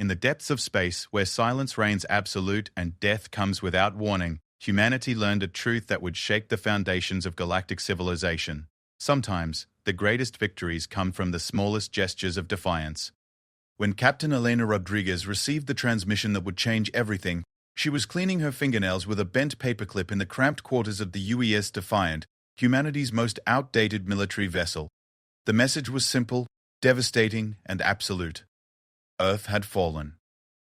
in the depths of space, where silence reigns absolute and death comes without warning, humanity learned a truth that would shake the foundations of galactic civilization. Sometimes, the greatest victories come from the smallest gestures of defiance. When Captain Elena Rodriguez received the transmission that would change everything, she was cleaning her fingernails with a bent paperclip in the cramped quarters of the UES Defiant, humanity's most outdated military vessel. The message was simple, devastating, and absolute. Earth had fallen.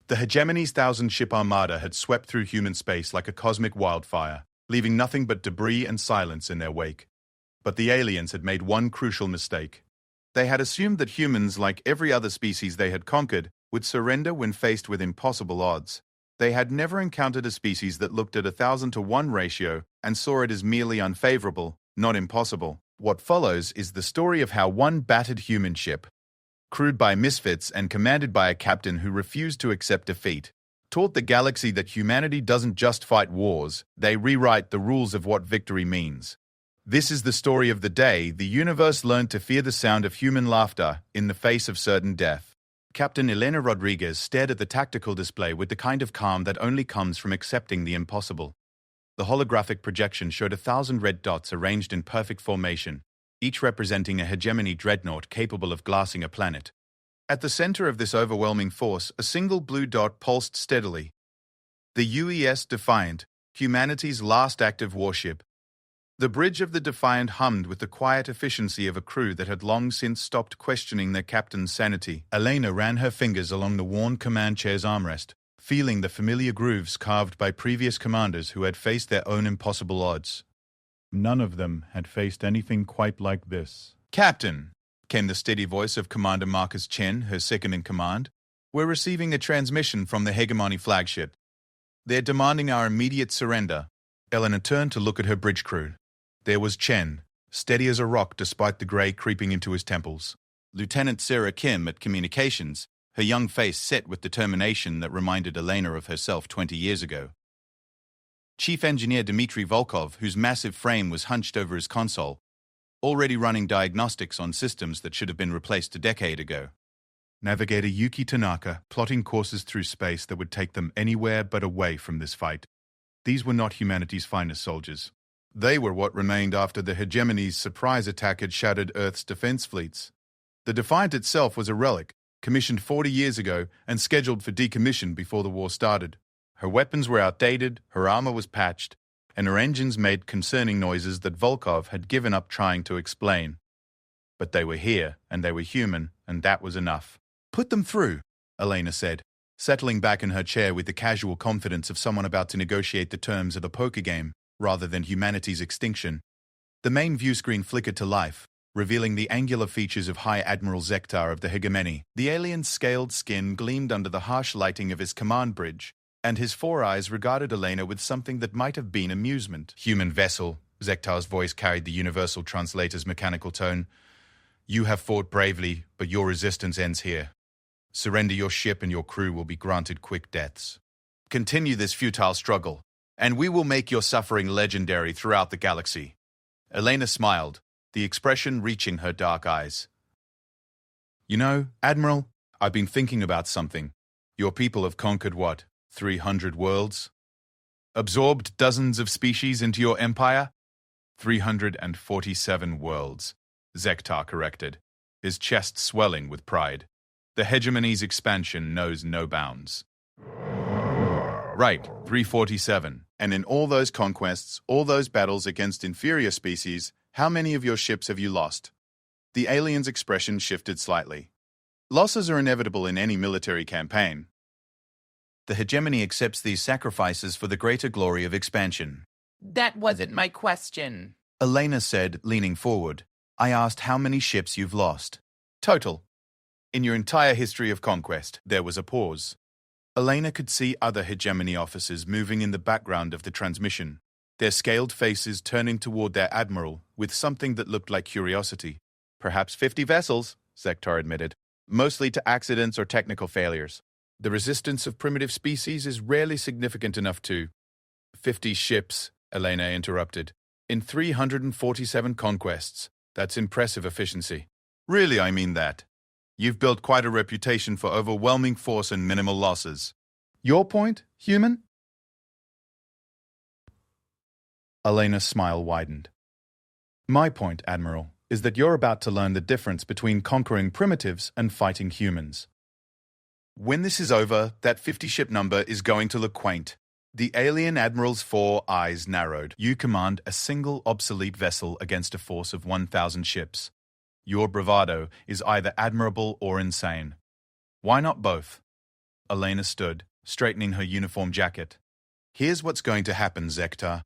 The hegemony's 1,000-ship armada had swept through human space like a cosmic wildfire, leaving nothing but debris and silence in their wake. But the aliens had made one crucial mistake. They had assumed that humans, like every other species they had conquered, would surrender when faced with impossible odds. They had never encountered a species that looked at a 1,000-to-1 ratio and saw it as merely unfavorable, not impossible. What follows is the story of how one battered human ship, crewed by misfits and commanded by a captain who refused to accept defeat, taught the galaxy that humanity doesn't just fight wars, they rewrite the rules of what victory means. This is the story of the day the universe learned to fear the sound of human laughter in the face of certain death. Captain Elena Rodriguez stared at the tactical display with the kind of calm that only comes from accepting the impossible. The holographic projection showed 1,000 red dots arranged in perfect formation, each representing a hegemony dreadnought capable of glassing a planet. At the center of this overwhelming force, a single blue dot pulsed steadily. The UES Defiant, humanity's last active warship. The bridge of the Defiant hummed with the quiet efficiency of a crew that had long since stopped questioning their captain's sanity. Elena ran her fingers along the worn command chair's armrest, feeling the familiar grooves carved by previous commanders who had faced their own impossible odds. None of them had faced anything quite like this. "Captain," came the steady voice of Commander Marcus Chen, her second-in-command, "we're receiving a transmission from the Hegemony flagship. They're demanding our immediate surrender." Elena turned to look at her bridge crew. There was Chen, steady as a rock despite the grey creeping into his temples. Lieutenant Sarah Kim at Communications, her young face set with determination that reminded Elena of herself 20 years ago. Chief Engineer Dmitry Volkov, whose massive frame was hunched over his console, already running diagnostics on systems that should have been replaced a decade ago. Navigator Yuki Tanaka, plotting courses through space that would take them anywhere but away from this fight. These were not humanity's finest soldiers. They were what remained after the hegemony's surprise attack had shattered Earth's defense fleets. The Defiant itself was a relic, commissioned 40 years ago and scheduled for decommission before the war started. Her weapons were outdated, her armor was patched, and her engines made concerning noises that Volkov had given up trying to explain. But they were here, and they were human, and that was enough. "Put them through," Elena said, settling back in her chair with the casual confidence of someone about to negotiate the terms of a poker game, rather than humanity's extinction. The main view screen flickered to life, revealing the angular features of High Admiral Zektar of the Hegemony. The alien's scaled skin gleamed under the harsh lighting of his command bridge, and his four eyes regarded Elena with something that might have been amusement. "Human vessel," Zektar's voice carried the universal translator's mechanical tone. "You have fought bravely, but your resistance ends here. Surrender your ship and your crew will be granted quick deaths. Continue this futile struggle, and we will make your suffering legendary throughout the galaxy." Elena smiled, the expression reaching her dark eyes. "You know, Admiral, I've been thinking about something. Your people have conquered what? 300 worlds? Absorbed dozens of species into your empire? 347 worlds, Zektar corrected, his chest swelling with pride. The hegemony's expansion knows no bounds. Right, 347. And in all those conquests, all those battles against inferior species, how many of your ships have you lost? The alien's expression shifted slightly. Losses are inevitable in any military campaign. The hegemony accepts these sacrifices for the greater glory of expansion. That wasn't my question, Elena said, leaning forward. I asked how many ships you've lost. Total. In your entire history of conquest. There was a pause. Elena could see other hegemony officers moving in the background of the transmission, their scaled faces turning toward their admiral with something that looked like curiosity. Perhaps 50 vessels, Zektar admitted, mostly to accidents or technical failures. The resistance of primitive species is rarely significant enough to... 50 ships, Elena interrupted. In 347 conquests. That's impressive efficiency. Really, I mean that. You've built quite a reputation for overwhelming force and minimal losses. Your point, human? Elena's smile widened. My point, Admiral, is that you're about to learn the difference between conquering primitives and fighting humans. When this is over, that 50-ship number is going to look quaint. The alien admiral's 4 eyes narrowed. You command a single obsolete vessel against a force of 1,000 ships. Your bravado is either admirable or insane. Why not both? Elena stood, straightening her uniform jacket. Here's what's going to happen, Zektar.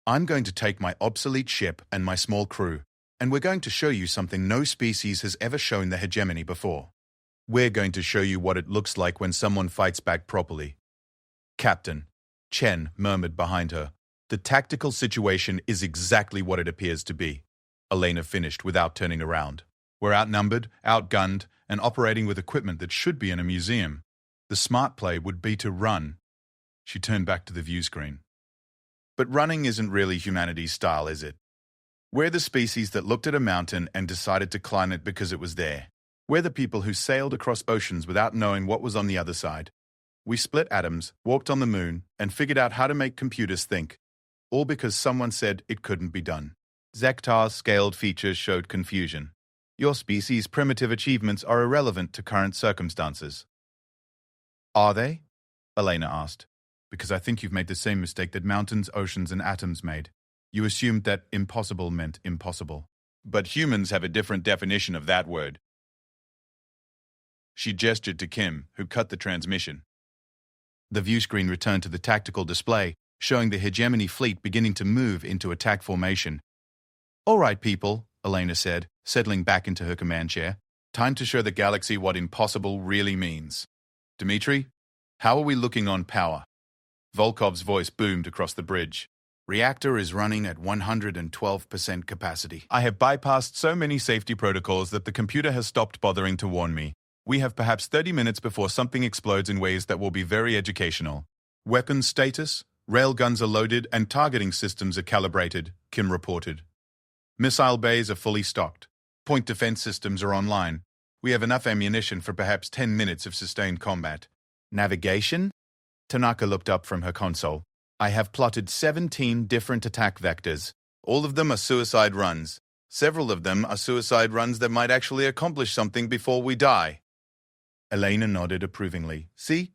I'm going to take my obsolete ship and my small crew, and we're going to show you something no species has ever shown the hegemony before. We're going to show you what it looks like when someone fights back properly. Captain, Chen murmured behind her, the tactical situation is exactly what it appears to be. Elena finished without turning around. We're outnumbered, outgunned, and operating with equipment that should be in a museum. The smart play would be to run. She turned back to the view screen. But running isn't really humanity's style, is it? We're the species that looked at a mountain and decided to climb it because it was there. We're the people who sailed across oceans without knowing what was on the other side. We split atoms, walked on the moon, and figured out how to make computers think. All because someone said it couldn't be done. Zektar's scaled features showed confusion. Your species' primitive achievements are irrelevant to current circumstances. Are they? Elena asked. Because I think you've made the same mistake that mountains, oceans, and atoms made. You assumed that impossible meant impossible. But humans have a different definition of that word. She gestured to Kim, who cut the transmission. The view screen returned to the tactical display, showing the hegemony fleet beginning to move into attack formation. All right, people, Elena said, settling back into her command chair. Time to show the galaxy what impossible really means. Dmitri, how are we looking on power? Volkov's voice boomed across the bridge. Reactor is running at 112% capacity. I have bypassed so many safety protocols that the computer has stopped bothering to warn me. We have perhaps 30 minutes before something explodes in ways that will be very educational. Weapons status, railguns are loaded and targeting systems are calibrated, Kim reported. Missile bays are fully stocked. Point defense systems are online. We have enough ammunition for perhaps 10 minutes of sustained combat. Navigation? Tanaka looked up from her console. I have plotted 17 different attack vectors. All of them are suicide runs. Several of them are suicide runs that might actually accomplish something before we die. Elena nodded approvingly. See?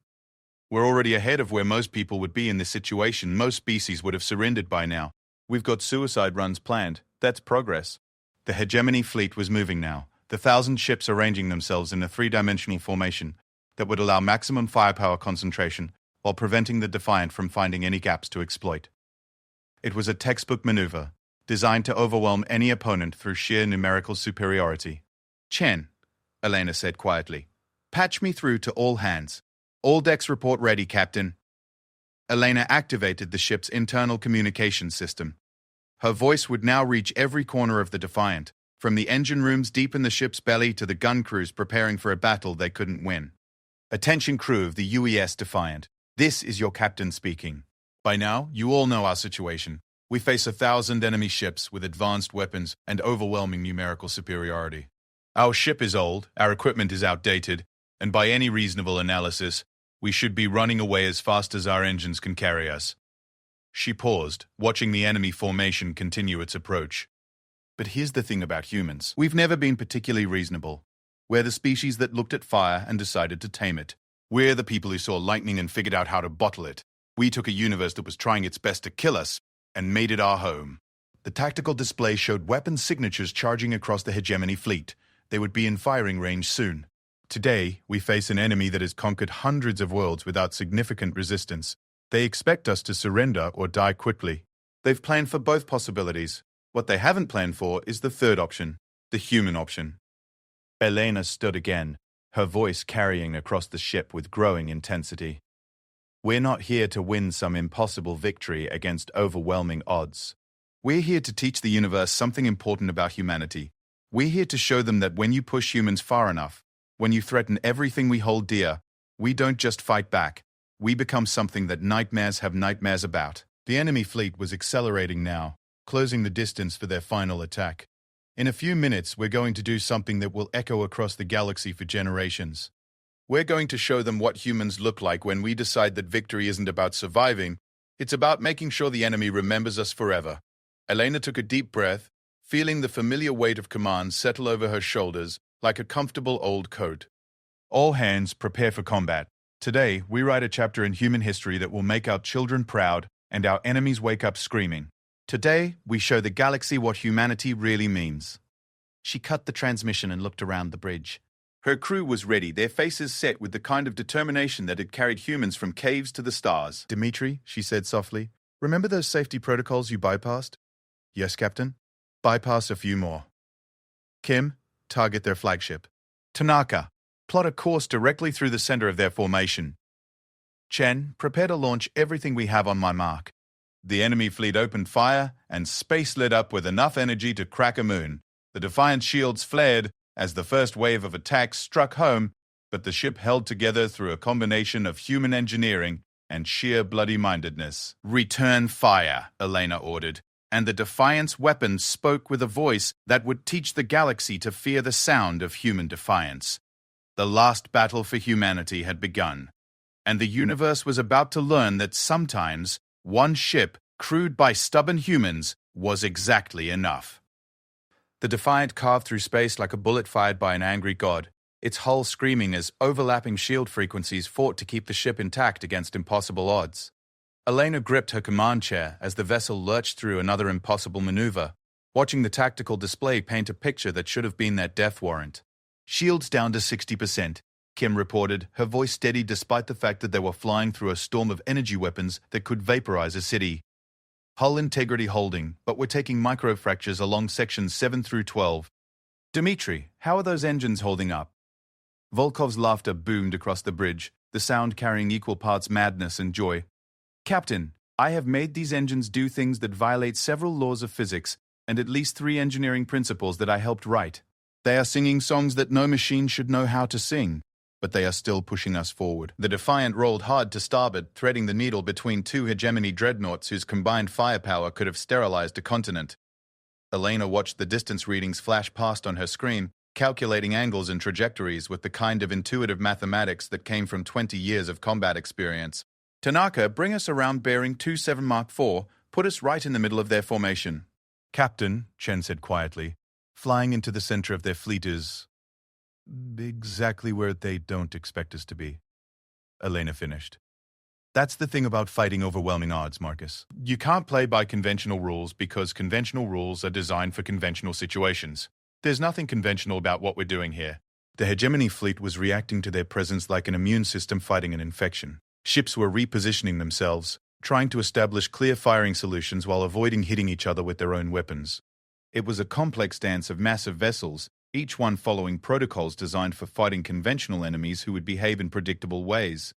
We're already ahead of where most people would be in this situation. Most species would have surrendered by now. We've got suicide runs planned. That's progress. The hegemony fleet was moving now, the 1,000 ships arranging themselves in a 3-dimensional formation that would allow maximum firepower concentration while preventing the Defiant from finding any gaps to exploit. It was a textbook maneuver, designed to overwhelm any opponent through sheer numerical superiority. Chen, Elena said quietly, patch me through to all hands. All decks report ready, Captain. Elena activated the ship's internal communication system. Her voice would now reach every corner of the Defiant, from the engine rooms deep in the ship's belly to the gun crews preparing for a battle they couldn't win. Attention crew of the UES Defiant. This is your captain speaking. By now, you all know our situation. We face 1,000 enemy ships with advanced weapons and overwhelming numerical superiority. Our ship is old, our equipment is outdated, and by any reasonable analysis, we should be running away as fast as our engines can carry us. She paused, watching the enemy formation continue its approach. But here's the thing about humans. We've never been particularly reasonable. We're the species that looked at fire and decided to tame it. We're the people who saw lightning and figured out how to bottle it. We took a universe that was trying its best to kill us and made it our home. The tactical display showed weapon signatures charging across the hegemony fleet. They would be in firing range soon. Today, we face an enemy that has conquered hundreds of worlds without significant resistance. They expect us to surrender or die quickly. They've planned for both possibilities. What they haven't planned for is the third option, the human option. Elena stood again, her voice carrying across the ship with growing intensity. We're not here to win some impossible victory against overwhelming odds. We're here to teach the universe something important about humanity. We're here to show them that when you push humans far enough, when you threaten everything we hold dear, we don't just fight back. We become something that nightmares have nightmares about. The enemy fleet was accelerating now, closing the distance for their final attack. In a few minutes, we're going to do something that will echo across the galaxy for generations. We're going to show them what humans look like when we decide that victory isn't about surviving, it's about making sure the enemy remembers us forever. Elena took a deep breath, feeling the familiar weight of command settle over her shoulders like a comfortable old coat. All hands, prepare for combat. Today, we write a chapter in human history that will make our children proud and our enemies wake up screaming. Today, we show the galaxy what humanity really means. She cut the transmission and looked around the bridge. Her crew was ready, their faces set with the kind of determination that had carried humans from caves to the stars. Dimitri, she said softly, remember those safety protocols you bypassed? Yes, Captain. Bypass a few more. Kim, target their flagship. Tanaka, plot a course directly through the center of their formation. Chen, prepare to launch everything we have on my mark. The enemy fleet opened fire, and space lit up with enough energy to crack a moon. The Defiant shields flared as the first wave of attacks struck home, but the ship held together through a combination of human engineering and sheer bloody-mindedness. Return fire, Elena ordered, and the Defiant's weapons spoke with a voice that would teach the galaxy to fear the sound of human defiance. The last battle for humanity had begun, and the universe was about to learn that sometimes one ship, crewed by stubborn humans, was exactly enough. The Defiant carved through space like a bullet fired by an angry god, its hull screaming as overlapping shield frequencies fought to keep the ship intact against impossible odds. Elena gripped her command chair as the vessel lurched through another impossible maneuver, watching the tactical display paint a picture that should have been their death warrant. Shields down to 60%. Kim reported, her voice steady despite the fact that they were flying through a storm of energy weapons that could vaporize a city. Hull integrity holding, but we're taking microfractures along sections 7 through 12. Dimitri, how are those engines holding up? Volkov's laughter boomed across the bridge, the sound carrying equal parts madness and joy. Captain, I have made these engines do things that violate several laws of physics and at least 3 engineering principles that I helped write. They are singing songs that no machine should know how to sing, but they are still pushing us forward. The Defiant rolled hard to starboard, threading the needle between 2 hegemony dreadnoughts whose combined firepower could have sterilized a continent. Elena watched the distance readings flash past on her screen, calculating angles and trajectories with the kind of intuitive mathematics that came from 20 years of combat experience. Tanaka, bring us around bearing 27 Mark IV, put us right in the middle of their formation. Captain, Chen said quietly, flying into the center of their fleet is exactly where they don't expect us to be. Elena finished. That's the thing about fighting overwhelming odds, Marcus. You can't play by conventional rules because conventional rules are designed for conventional situations. There's nothing conventional about what we're doing here. The hegemony fleet was reacting to their presence like an immune system fighting an infection. Ships were repositioning themselves, trying to establish clear firing solutions while avoiding hitting each other with their own weapons. It was a complex dance of massive vessels, each one following protocols designed for fighting conventional enemies who would behave in predictable ways.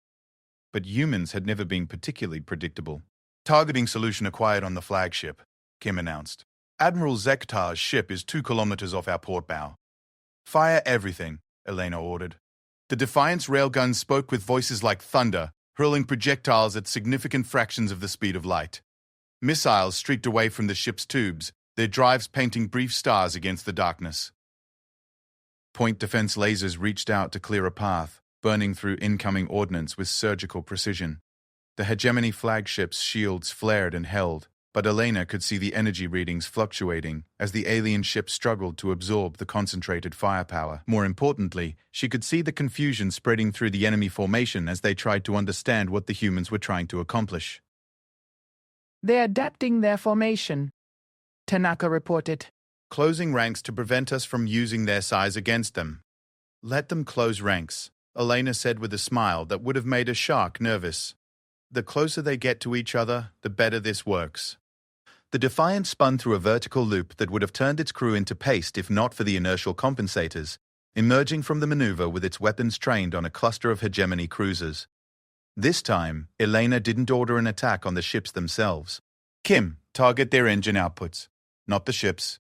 But humans had never been particularly predictable. Targeting solution acquired on the flagship, Kim announced. Admiral Zektar's ship is 2 kilometers off our port bow. Fire everything, Elena ordered. The Defiant's railguns spoke with voices like thunder, hurling projectiles at significant fractions of the speed of light. Missiles streaked away from the ship's tubes, their drives painting brief stars against the darkness. Point defense lasers reached out to clear a path, burning through incoming ordnance with surgical precision. The hegemony flagship's shields flared and held, but Elena could see the energy readings fluctuating as the alien ship struggled to absorb the concentrated firepower. More importantly, she could see the confusion spreading through the enemy formation as they tried to understand what the humans were trying to accomplish. They're adapting their formation, Tanaka reported. Closing ranks to prevent us from using their size against them. Let them close ranks, Elena said with a smile that would have made a shark nervous. The closer they get to each other, the better this works. The Defiant spun through a vertical loop that would have turned its crew into paste if not for the inertial compensators, emerging from the maneuver with its weapons trained on a cluster of hegemony cruisers. This time, Elena didn't order an attack on the ships themselves. Kim, target their engine outputs, not the ships.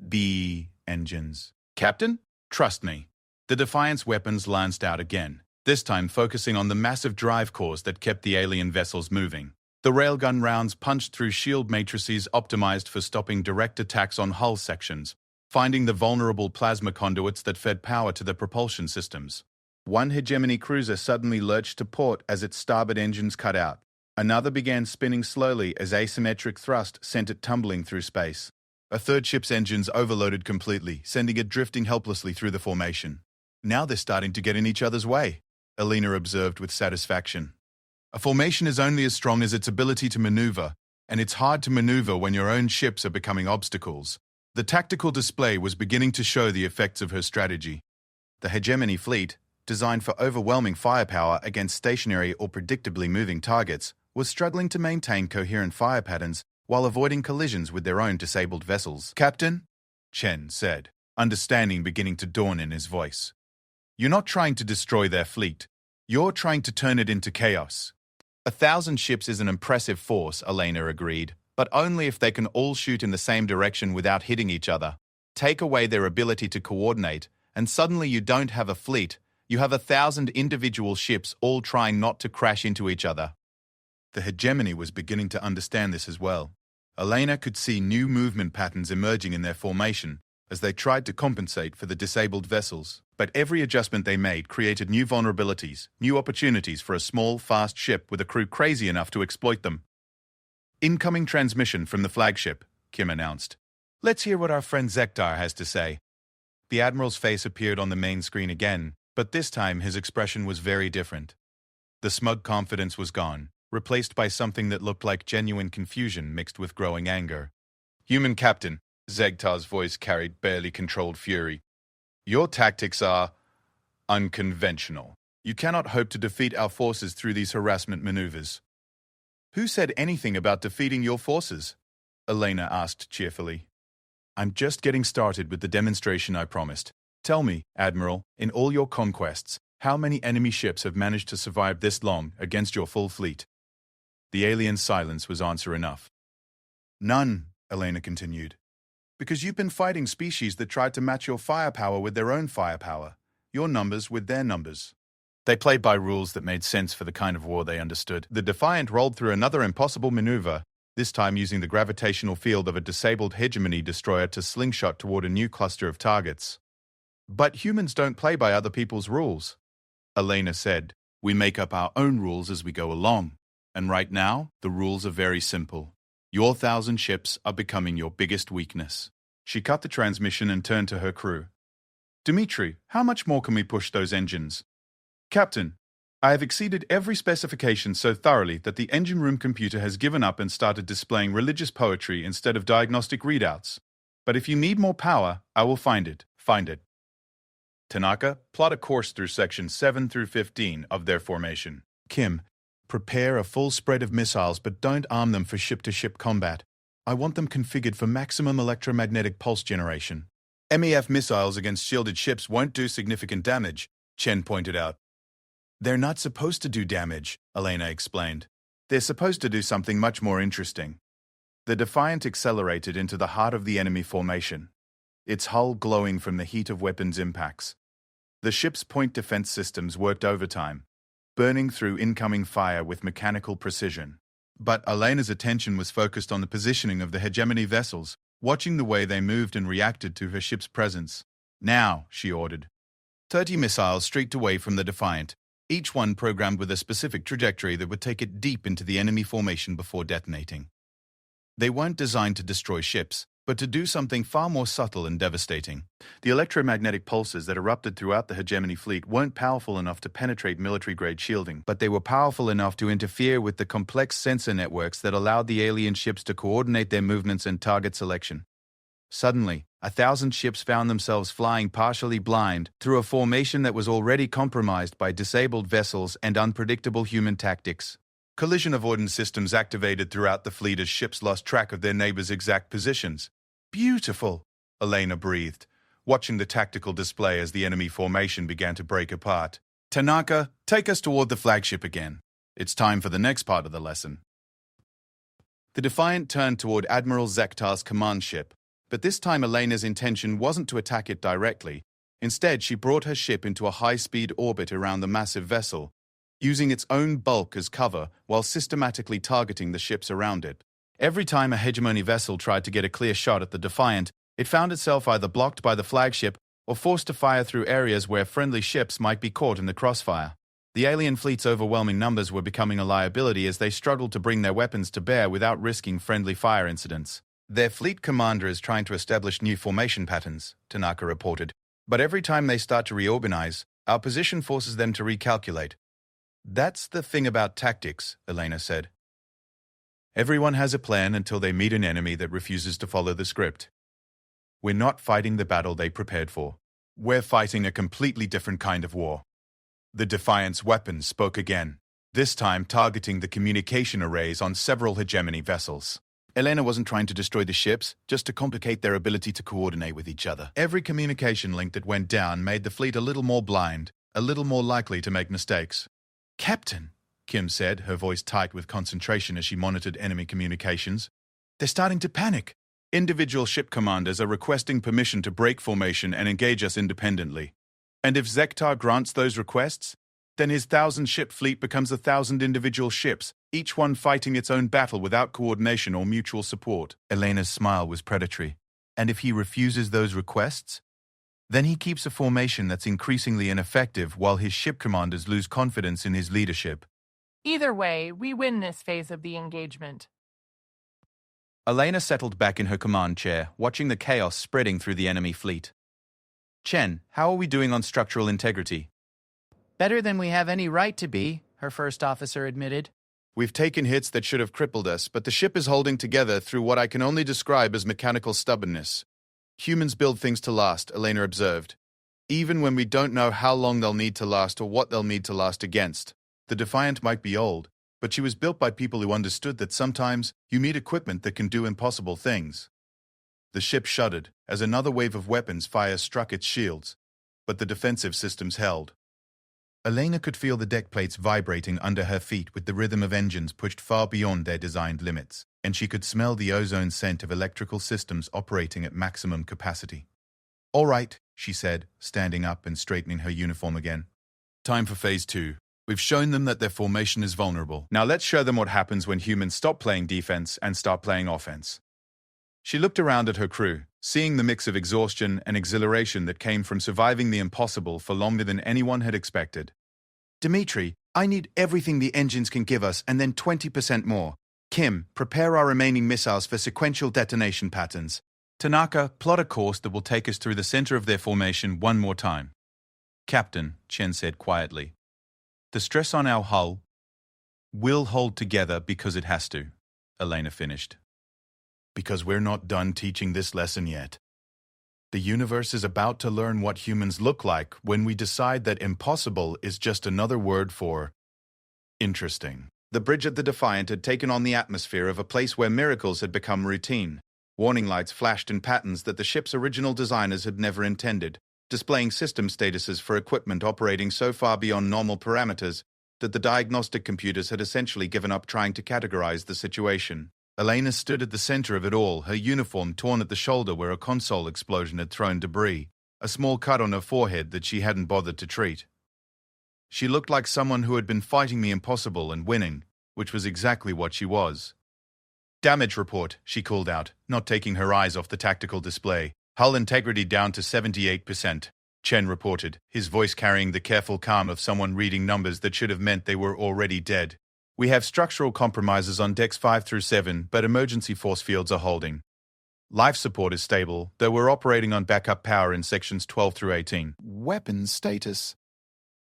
B engines. Captain, trust me. The Defiant's weapons lanced out again, this time focusing on the massive drive cores that kept the alien vessels moving. The railgun rounds punched through shield matrices optimized for stopping direct attacks on hull sections, finding the vulnerable plasma conduits that fed power to the propulsion systems. One hegemony cruiser suddenly lurched to port as its starboard engines cut out. Another began spinning slowly as asymmetric thrust sent it tumbling through space. A third ship's engines overloaded completely, sending it drifting helplessly through the formation. Now they're starting to get in each other's way, Elena observed with satisfaction. A formation is only as strong as its ability to maneuver, and it's hard to maneuver when your own ships are becoming obstacles. The tactical display was beginning to show the effects of her strategy. The hegemony fleet, designed for overwhelming firepower against stationary or predictably moving targets, was struggling to maintain coherent fire patterns while avoiding collisions with their own disabled vessels. "Captain," Chen said, understanding beginning to dawn in his voice. "You're not trying to destroy their fleet. You're trying to turn it into chaos." 1,000 ships is an impressive force, Elena agreed, but only if they can all shoot in the same direction without hitting each other. Take away their ability to coordinate, and suddenly you don't have a fleet. You have 1,000 individual ships all trying not to crash into each other. The hegemony was beginning to understand this as well. Elena could see new movement patterns emerging in their formation as they tried to compensate for the disabled vessels. But every adjustment they made created new vulnerabilities, new opportunities for a small, fast ship with a crew crazy enough to exploit them. "Incoming transmission from the flagship," Kim announced. "Let's hear what our friend Zektar has to say." The Admiral's face appeared on the main screen again, but this time his expression was very different. The smug confidence was gone, replaced by something that looked like genuine confusion mixed with growing anger. "Human Captain," Zegtar's voice carried barely controlled fury. "Your tactics are unconventional. You cannot hope to defeat our forces through these harassment maneuvers." "Who said anything about defeating your forces?" Elena asked cheerfully. "I'm just getting started with the demonstration I promised. Tell me, Admiral, in all your conquests, how many enemy ships have managed to survive this long against your full fleet?" The alien's silence was answer enough. "None," Elena continued. "Because you've been fighting species that tried to match your firepower with their own firepower, your numbers with their numbers. They played by rules that made sense for the kind of war they understood." The Defiant rolled through another impossible maneuver, this time using the gravitational field of a disabled hegemony destroyer to slingshot toward a new cluster of targets. "But humans don't play by other people's rules," Elena said. "We make up our own rules as we go along. And right now, the rules are very simple. Your 1,000 ships are becoming your biggest weakness." She cut the transmission and turned to her crew. "Dmitri, how much more can we push those engines?" "Captain, I have exceeded every specification so thoroughly that the engine room computer has given up and started displaying religious poetry instead of diagnostic readouts. But if you need more power, I will find it. Find it." "Tanaka, plot a course through sections 7 through 15 of their formation." "Kim, prepare a full spread of missiles, but don't arm them for ship-to-ship combat. I want them configured for maximum electromagnetic pulse generation." "MEF missiles against shielded ships won't do significant damage," Chen pointed out. "They're not supposed to do damage," Elena explained. "They're supposed to do something much more interesting." The Defiant accelerated into the heart of the enemy formation, its hull glowing from the heat of weapons impacts. The ship's point defense systems worked overtime, burning through incoming fire with mechanical precision. But Elena's attention was focused on the positioning of the hegemony vessels, watching the way they moved and reacted to her ship's presence. "Now," she ordered. 30 missiles streaked away from the Defiant, each one programmed with a specific trajectory that would take it deep into the enemy formation before detonating. They weren't designed to destroy ships, but to do something far more subtle and devastating. The electromagnetic pulses that erupted throughout the hegemony fleet weren't powerful enough to penetrate military-grade shielding, but they were powerful enough to interfere with the complex sensor networks that allowed the alien ships to coordinate their movements and target selection. Suddenly, 1,000 ships found themselves flying partially blind through a formation that was already compromised by disabled vessels and unpredictable human tactics. Collision avoidance systems activated throughout the fleet as ships lost track of their neighbors' exact positions. "Beautiful," Elena breathed, watching the tactical display as the enemy formation began to break apart. "Tanaka, take us toward the flagship again. It's time for the next part of the lesson." The Defiant turned toward Admiral Zektar's command ship, but this time Elena's intention wasn't to attack it directly. Instead, she brought her ship into a high-speed orbit around the massive vessel, using its own bulk as cover while systematically targeting the ships around it. Every time a hegemony vessel tried to get a clear shot at the Defiant, It found itself either blocked by the flagship or forced to fire through areas where friendly ships might be caught in the crossfire. The alien fleet's overwhelming numbers were becoming a liability as they struggled to bring their weapons to bear without risking friendly fire incidents. Their fleet commander is trying to establish new formation patterns, Tanaka reported. But every time they start to reorganize, our position forces them to recalculate. That's the thing about tactics, Elena said. Everyone has a plan until they meet an enemy that refuses to follow the script. We're not fighting the battle they prepared for. We're fighting a completely different kind of war. The Defiance weapons spoke again, this time targeting the communication arrays on several hegemony vessels. Elena wasn't trying to destroy the ships, just to complicate their ability to coordinate with each other. Every communication link that went down made the fleet a little more blind, a little more likely to make mistakes. Captain, Kim said, her voice tight with concentration as she monitored enemy communications. They're starting to panic. Individual ship commanders are requesting permission to break formation and engage us independently. And if Zektar grants those requests, then his 1,000-ship fleet becomes 1,000 individual ships, each one fighting its own battle without coordination or mutual support. Elena's smile was predatory. And if he refuses those requests? Then he keeps a formation that's increasingly ineffective while his ship commanders lose confidence in his leadership. Either way, we win this phase of the engagement. Elena settled back in her command chair, watching the chaos spreading through the enemy fleet. Chen, how are we doing on structural integrity? Better than we have any right to be, her first officer admitted. We've taken hits that should have crippled us, but the ship is holding together through what I can only describe as mechanical stubbornness. Humans build things to last, Elena observed. Even when we don't know how long they'll need to last or what they'll need to last against. The Defiant might be old, but she was built by people who understood that sometimes you need equipment that can do impossible things. The ship shuddered as another wave of weapons fire struck its shields, but the defensive systems held. Elena could feel the deck plates vibrating under her feet with the rhythm of engines pushed far beyond their designed limits, and she could smell the ozone scent of electrical systems operating at maximum capacity. All right, she said, standing up and straightening her uniform again. Time for Phase 2. We've shown them that their formation is vulnerable. Now let's show them what happens when humans stop playing defense and start playing offense. She looked around at her crew, seeing the mix of exhaustion and exhilaration that came from surviving the impossible for longer than anyone had expected. Dimitri, I need everything the engines can give us and then 20% more. Kim, prepare our remaining missiles for sequential detonation patterns. Tanaka, plot a course that will take us through the center of their formation one more time. Captain, Chen said quietly, the stress on our hull will hold together because it has to, Elena finished. Because we're not done teaching this lesson yet. The universe is about to learn what humans look like when we decide that impossible is just another word for interesting. The bridge at the Defiant had taken on the atmosphere of a place where miracles had become routine. Warning lights flashed in patterns that the ship's original designers had never intended, displaying system statuses for equipment operating so far beyond normal parameters that the diagnostic computers had essentially given up trying to categorize the situation. Elena stood at the center of it all, her uniform torn at the shoulder where a console explosion had thrown debris, a small cut on her forehead that she hadn't bothered to treat. She looked like someone who had been fighting the impossible and winning, which was exactly what she was. Damage report, she called out, not taking her eyes off the tactical display. Hull integrity down to 78%, Chen reported, his voice carrying the careful calm of someone reading numbers that should have meant they were already dead. We have structural compromises on decks 5 through 7, but emergency force fields are holding. Life support is stable, though we're operating on backup power in sections 12 through 18. Weapons status.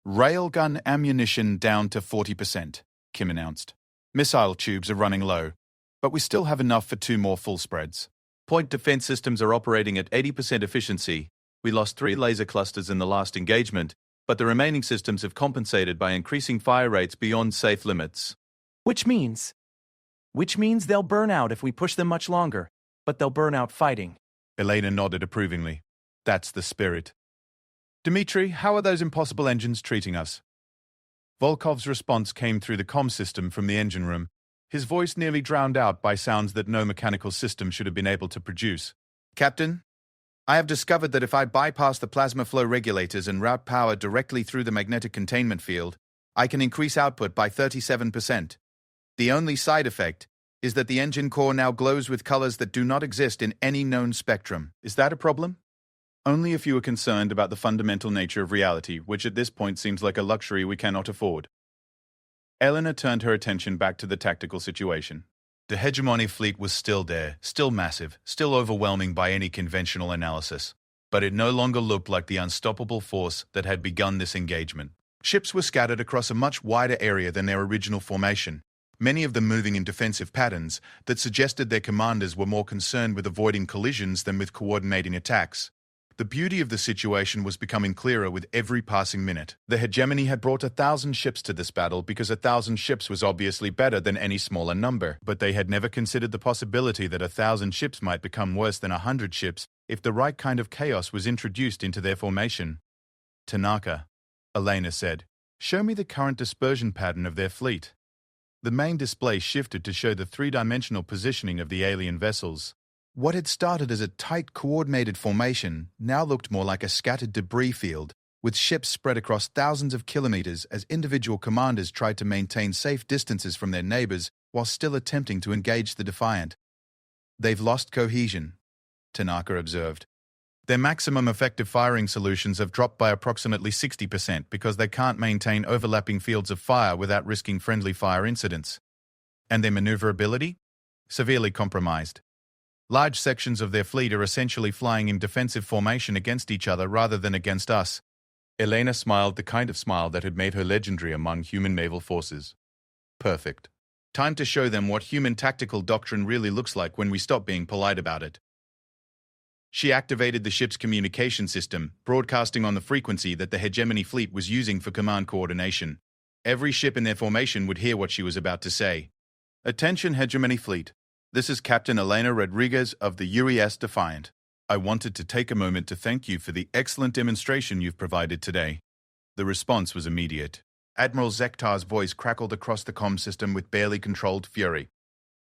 Railgun ammunition down to 40%, Kim announced. Missile tubes are running low, but we still have enough for 2 more full spreads. Point defense systems are operating at 80% efficiency. We lost 3 laser clusters in the last engagement, but the remaining systems have compensated by increasing fire rates beyond safe limits. Which means they'll burn out if we push them much longer, but they'll burn out fighting. Elena nodded approvingly. That's the spirit. Dimitri, how are those impossible engines treating us? Volkov's response came through the comm system from the engine room, his voice nearly drowned out by sounds that no mechanical system should have been able to produce. Captain, I have discovered that if I bypass the plasma flow regulators and route power directly through the magnetic containment field, I can increase output by 37%. The only side effect is that the engine core now glows with colors that do not exist in any known spectrum. Is that a problem? Only if you are concerned about the fundamental nature of reality, which at this point seems like a luxury we cannot afford. Eleanor turned her attention back to the tactical situation. The hegemony fleet was still there, still massive, still overwhelming by any conventional analysis. But it no longer looked like the unstoppable force that had begun this engagement. Ships were scattered across a much wider area than their original formation, many of them moving in defensive patterns that suggested their commanders were more concerned with avoiding collisions than with coordinating attacks. The beauty of the situation was becoming clearer with every passing minute. The hegemony had brought 1,000 ships to this battle because 1,000 ships was obviously better than any smaller number, but they had never considered the possibility that 1,000 ships might become worse than 100 ships if the right kind of chaos was introduced into their formation. Tanaka, Elena said, show me the current dispersion pattern of their fleet. The main display shifted to show the three-dimensional positioning of the alien vessels. What had started as a tight, coordinated formation now looked more like a scattered debris field, with ships spread across thousands of kilometers as individual commanders tried to maintain safe distances from their neighbors while still attempting to engage the Defiant. They've lost cohesion, Tanaka observed. Their maximum effective firing solutions have dropped by approximately 60% because they can't maintain overlapping fields of fire without risking friendly fire incidents. And their maneuverability? Severely compromised. Large sections of their fleet are essentially flying in defensive formation against each other rather than against us. Elena smiled the kind of smile that had made her legendary among human naval forces. Perfect. Time to show them what human tactical doctrine really looks like when we stop being polite about it. She activated the ship's communication system, broadcasting on the frequency that the hegemony fleet was using for command coordination. Every ship in their formation would hear what she was about to say. Attention, hegemony fleet. This is Captain Elena Rodriguez of the UES Defiant. I wanted to take a moment to thank you for the excellent demonstration you've provided today. The response was immediate. Admiral Zektar's voice crackled across the comm system with barely controlled fury.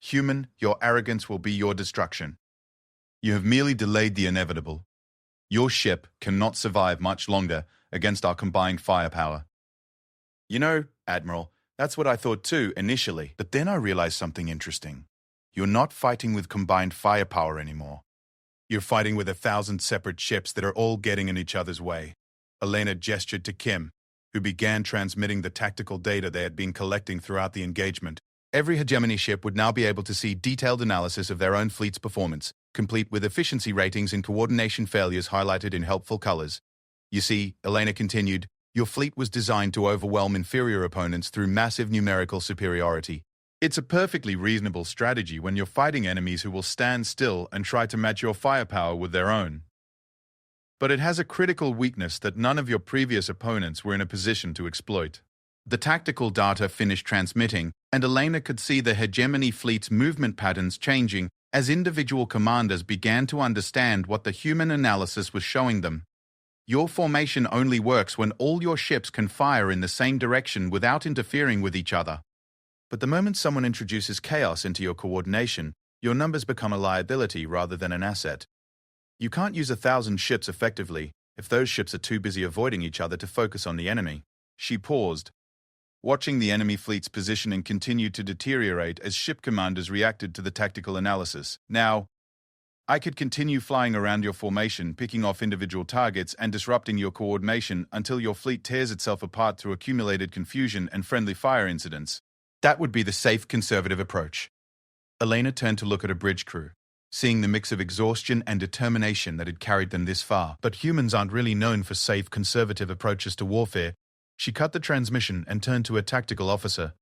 Human, your arrogance will be your destruction. You have merely delayed the inevitable. Your ship cannot survive much longer against our combined firepower. You know, Admiral, that's what I thought too initially, but then I realized something interesting. You're not fighting with combined firepower anymore. You're fighting with 1,000 separate ships that are all getting in each other's way. Elena gestured to Kim, who began transmitting the tactical data they had been collecting throughout the engagement. Every hegemony ship would now be able to see detailed analysis of their own fleet's performance, complete with efficiency ratings and coordination failures highlighted in helpful colors. You see, Elena continued, your fleet was designed to overwhelm inferior opponents through massive numerical superiority. It's a perfectly reasonable strategy when you're fighting enemies who will stand still and try to match your firepower with their own. But it has a critical weakness that none of your previous opponents were in a position to exploit. The tactical data finished transmitting, and Elena could see the hegemony fleet's movement patterns changing as individual commanders began to understand what the human analysis was showing them. Your formation only works when all your ships can fire in the same direction without interfering with each other. But the moment someone introduces chaos into your coordination, your numbers become a liability rather than an asset. You can't use 1,000 ships effectively if those ships are too busy avoiding each other to focus on the enemy. She paused, watching the enemy fleet's positioning continue to deteriorate as ship commanders reacted to the tactical analysis. Now, I could continue flying around your formation, picking off individual targets and disrupting your coordination until your fleet tears itself apart through accumulated confusion and friendly fire incidents. That would be the safe, conservative approach. Elena turned to look at a bridge crew, seeing the mix of exhaustion and determination that had carried them this far. But humans aren't really known for safe, conservative approaches to warfare. She cut the transmission and turned to a tactical officer.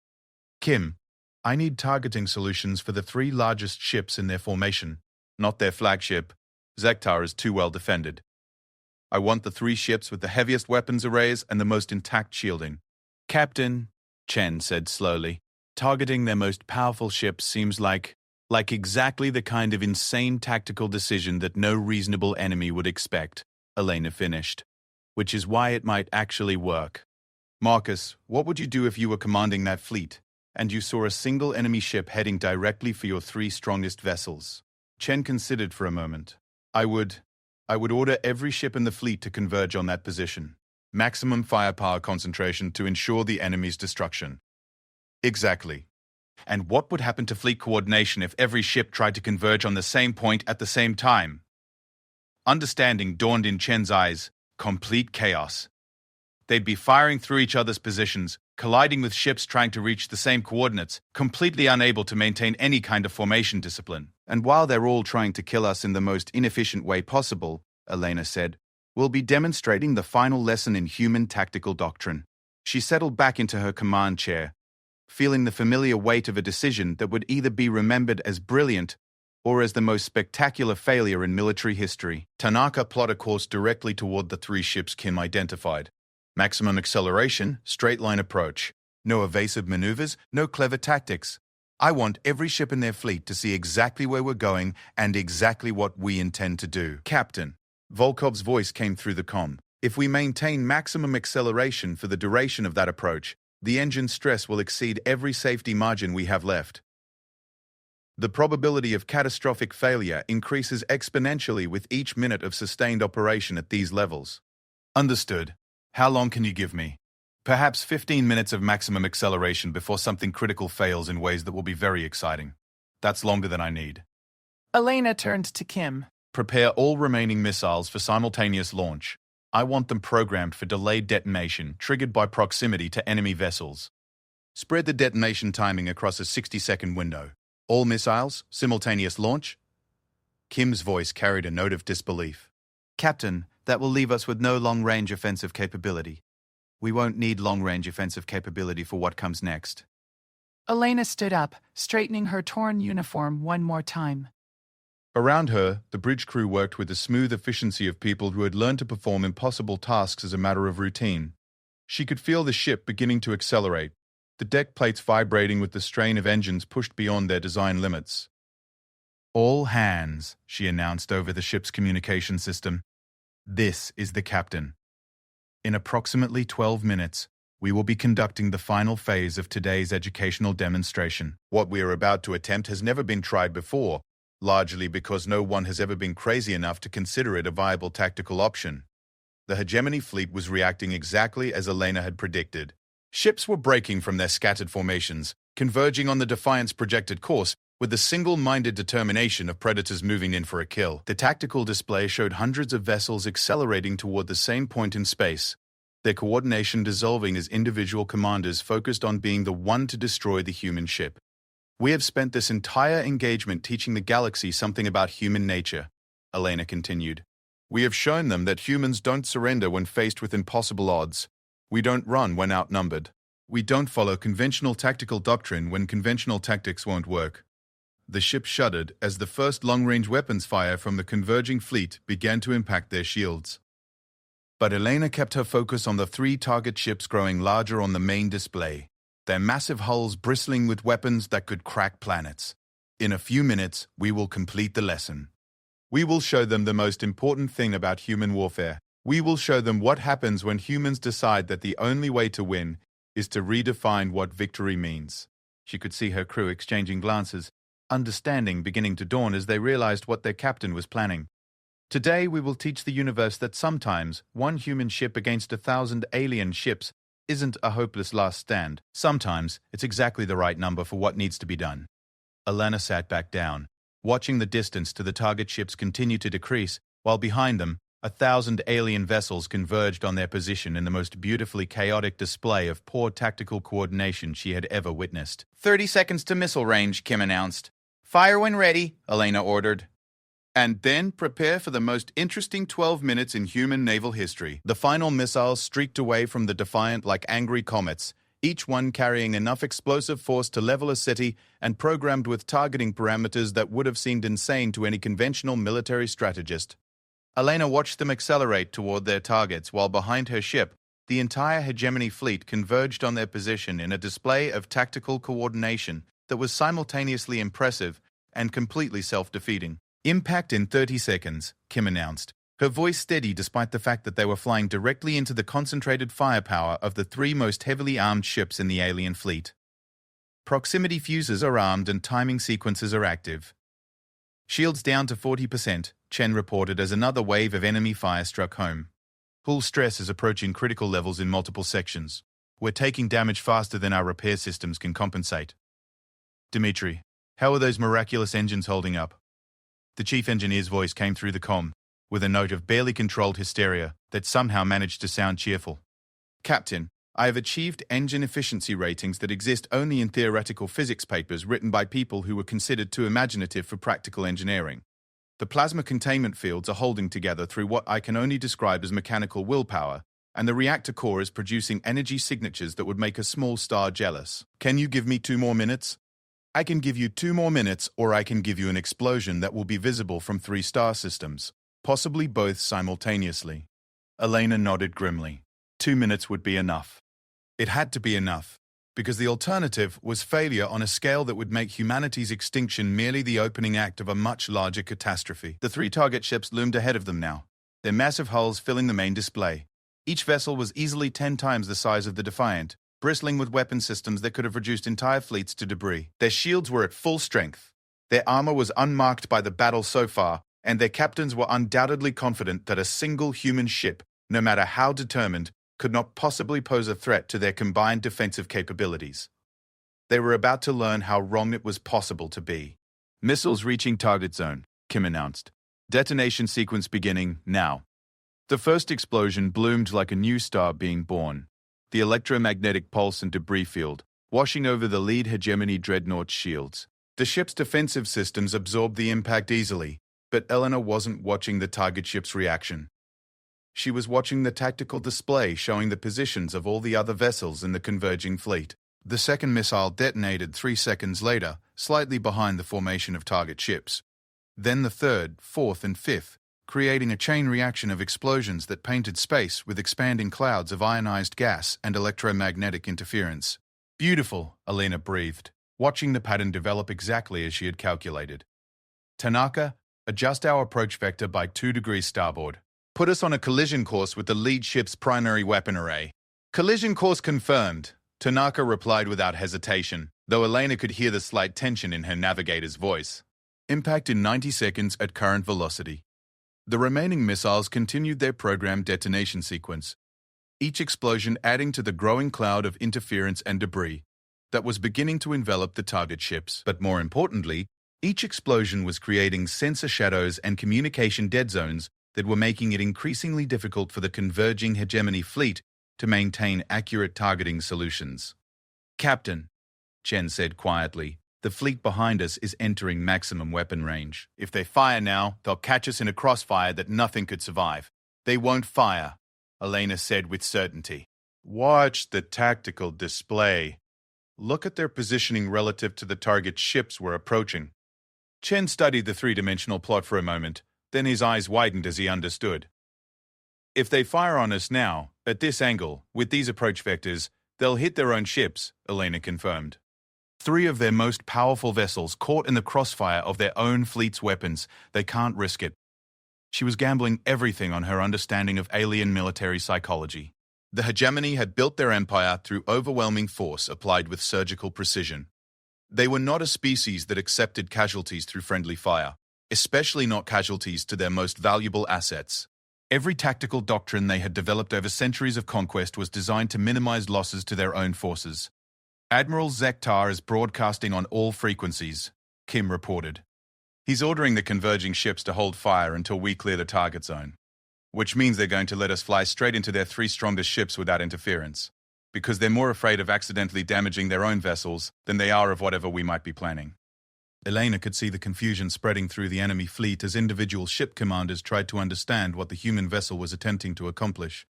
Kim, I need targeting solutions for the 3 largest ships in their formation, not their flagship. Zektar is too well defended. I want the 3 ships with the heaviest weapons arrays and the most intact shielding. Captain, Chen said slowly, targeting their most powerful ships seems like exactly the kind of insane tactical decision that no reasonable enemy would expect, Elena finished. Which is why it might actually work. Marcus, what would you do if you were commanding that fleet, and you saw a single enemy ship heading directly for your 3 strongest vessels? Chen considered for a moment. I would order every ship in the fleet to converge on that position. Maximum firepower concentration to ensure the enemy's destruction. Exactly. And what would happen to fleet coordination if every ship tried to converge on the same point at the same time? Understanding dawned in Chen's eyes. Complete chaos. They'd be firing through each other's positions, colliding with ships trying to reach the same coordinates, completely unable to maintain any kind of formation discipline. And while they're all trying to kill us in the most inefficient way possible, Elena said, we'll be demonstrating the final lesson in human tactical doctrine. She settled back into her command chair, feeling the familiar weight of a decision that would either be remembered as brilliant or as the most spectacular failure in military history. Tanaka plotted a course directly toward the three ships Kim identified. Maximum acceleration, straight-line approach. No evasive maneuvers, no clever tactics. I want every ship in their fleet to see exactly where we're going and exactly what we intend to do. Captain, Volkov's voice came through the comm. If we maintain maximum acceleration for the duration of that approach, the engine stress will exceed every safety margin we have left. The probability of catastrophic failure increases exponentially with each minute of sustained operation at these levels. Understood. How long can you give me? Perhaps 15 minutes of maximum acceleration before something critical fails in ways that will be very exciting. That's longer than I need. Elena turned to Kim. Prepare all remaining missiles for simultaneous launch. I want them programmed for delayed detonation triggered by proximity to enemy vessels. Spread the detonation timing across a 60-second window. All missiles, simultaneous launch? Kim's voice carried a note of disbelief. Captain, that will leave us with no long-range offensive capability. We won't need long-range offensive capability for what comes next. Elena stood up, straightening her torn uniform one more time. Around her, the bridge crew worked with the smooth efficiency of people who had learned to perform impossible tasks as a matter of routine. She could feel the ship beginning to accelerate, the deck plates vibrating with the strain of engines pushed beyond their design limits. All hands, she announced over the ship's communication system. This is the captain. In approximately 12 minutes, we will be conducting the final phase of today's educational demonstration. What we are about to attempt has never been tried before, largely because no one has ever been crazy enough to consider it a viable tactical option. The hegemony fleet was reacting exactly as Elena had predicted. Ships were breaking from their scattered formations, converging on the Defiant's projected course with the single-minded determination of predators moving in for a kill. The tactical display showed hundreds of vessels accelerating toward the same point in space, their coordination dissolving as individual commanders focused on being the one to destroy the human ship. We have spent this entire engagement teaching the galaxy something about human nature, Elena continued. We have shown them that humans don't surrender when faced with impossible odds. We don't run when outnumbered. We don't follow conventional tactical doctrine when conventional tactics won't work. The ship shuddered as the first long-range weapons fire from the converging fleet began to impact their shields. But Elena kept her focus on the three target ships growing larger on the main display, their massive hulls bristling with weapons that could crack planets. In a few minutes, we will complete the lesson. We will show them the most important thing about human warfare. We will show them what happens when humans decide that the only way to win is to redefine what victory means. She could see her crew exchanging glances, understanding beginning to dawn as they realized what their captain was planning. Today we will teach the universe that sometimes one human ship against 1,000 alien ships isn't a hopeless last stand. Sometimes it's exactly the right number for what needs to be done. Elena sat back down, watching the distance to the target ships continue to decrease, while behind them, 1,000 alien vessels converged on their position in the most beautifully chaotic display of poor tactical coordination she had ever witnessed. 30 seconds to missile range, Kim announced. Fire when ready, Elena ordered. And then prepare for the most interesting 12 minutes in human naval history. The final missiles streaked away from the Defiant like angry comets, each one carrying enough explosive force to level a city and programmed with targeting parameters that would have seemed insane to any conventional military strategist. Elena watched them accelerate toward their targets while behind her ship, the entire hegemony fleet converged on their position in a display of tactical coordination that was simultaneously impressive and completely self-defeating. Impact in 30 seconds, Kim announced, her voice steady despite the fact that they were flying directly into the concentrated firepower of the three most heavily armed ships in the alien fleet. Proximity fuses are armed and timing sequences are active. Shields down to 40%, Chen reported as another wave of enemy fire struck home. Hull stress is approaching critical levels in multiple sections. We're taking damage faster than our repair systems can compensate. Dimitri, how are those miraculous engines holding up? The chief engineer's voice came through the comm, with a note of barely controlled hysteria that somehow managed to sound cheerful. Captain, I have achieved engine efficiency ratings that exist only in theoretical physics papers written by people who were considered too imaginative for practical engineering. The plasma containment fields are holding together through what I can only describe as mechanical willpower, and the reactor core is producing energy signatures that would make a small star jealous. Can you give me 2 more minutes? I can give you 2 more minutes, or I can give you an explosion that will be visible from 3 star systems, possibly both simultaneously. Elena nodded grimly. 2 minutes would be enough. It had to be enough, because the alternative was failure on a scale that would make humanity's extinction merely the opening act of a much larger catastrophe. The 3 target ships loomed ahead of them now, their massive hulls filling the main display. Each vessel was easily 10 times the size of the Defiant, bristling with weapon systems that could have reduced entire fleets to debris. Their shields were at full strength. Their armor was unmarked by the battle so far, and their captains were undoubtedly confident that a single human ship, no matter how determined, could not possibly pose a threat to their combined defensive capabilities. They were about to learn how wrong it was possible to be. Missiles reaching target zone, Kim announced. Detonation sequence beginning now. The first explosion bloomed like a new star being born. The electromagnetic pulse and debris field, washing over the lead hegemony dreadnought's shields. The ship's defensive systems absorbed the impact easily, but Eleanor wasn't watching the target ship's reaction. She was watching the tactical display showing the positions of all the other vessels in the converging fleet. The second missile detonated 3 seconds later, slightly behind the formation of target ships. Then the third, fourth, and fifth, creating a chain reaction of explosions that painted space with expanding clouds of ionized gas and electromagnetic interference. Beautiful, Elena breathed, watching the pattern develop exactly as she had calculated. Tanaka, adjust our approach vector by 2 degrees starboard. Put us on a collision course with the lead ship's primary weapon array. Collision course confirmed, Tanaka replied without hesitation, though Elena could hear the slight tension in her navigator's voice. Impact in 90 seconds at current velocity. The remaining missiles continued their programmed detonation sequence, each explosion adding to the growing cloud of interference and debris that was beginning to envelop the target ships. But more importantly, each explosion was creating sensor shadows and communication dead zones that were making it increasingly difficult for the converging hegemony fleet to maintain accurate targeting solutions. Captain, Chen said quietly, the fleet behind us is entering maximum weapon range. If they fire now, they'll catch us in a crossfire that nothing could survive. They won't fire, Elena said with certainty. Watch the tactical display. Look at their positioning relative to the target ships we're approaching. Chen studied the 3-dimensional plot for a moment, then his eyes widened as he understood. If they fire on us now, at this angle, with these approach vectors, they'll hit their own ships, Elena confirmed. 3 of their most powerful vessels caught in the crossfire of their own fleet's weapons. They can't risk it. She was gambling everything on her understanding of alien military psychology. The hegemony had built their empire through overwhelming force applied with surgical precision. They were not a species that accepted casualties through friendly fire, especially not casualties to their most valuable assets. Every tactical doctrine they had developed over centuries of conquest was designed to minimize losses to their own forces. Admiral Zektar is broadcasting on all frequencies, Kim reported. He's ordering the converging ships to hold fire until we clear the target zone, which means they're going to let us fly straight into their 3 strongest ships without interference, because they're more afraid of accidentally damaging their own vessels than they are of whatever we might be planning. Elena could see the confusion spreading through the enemy fleet as individual ship commanders tried to understand what the human vessel was attempting to accomplish.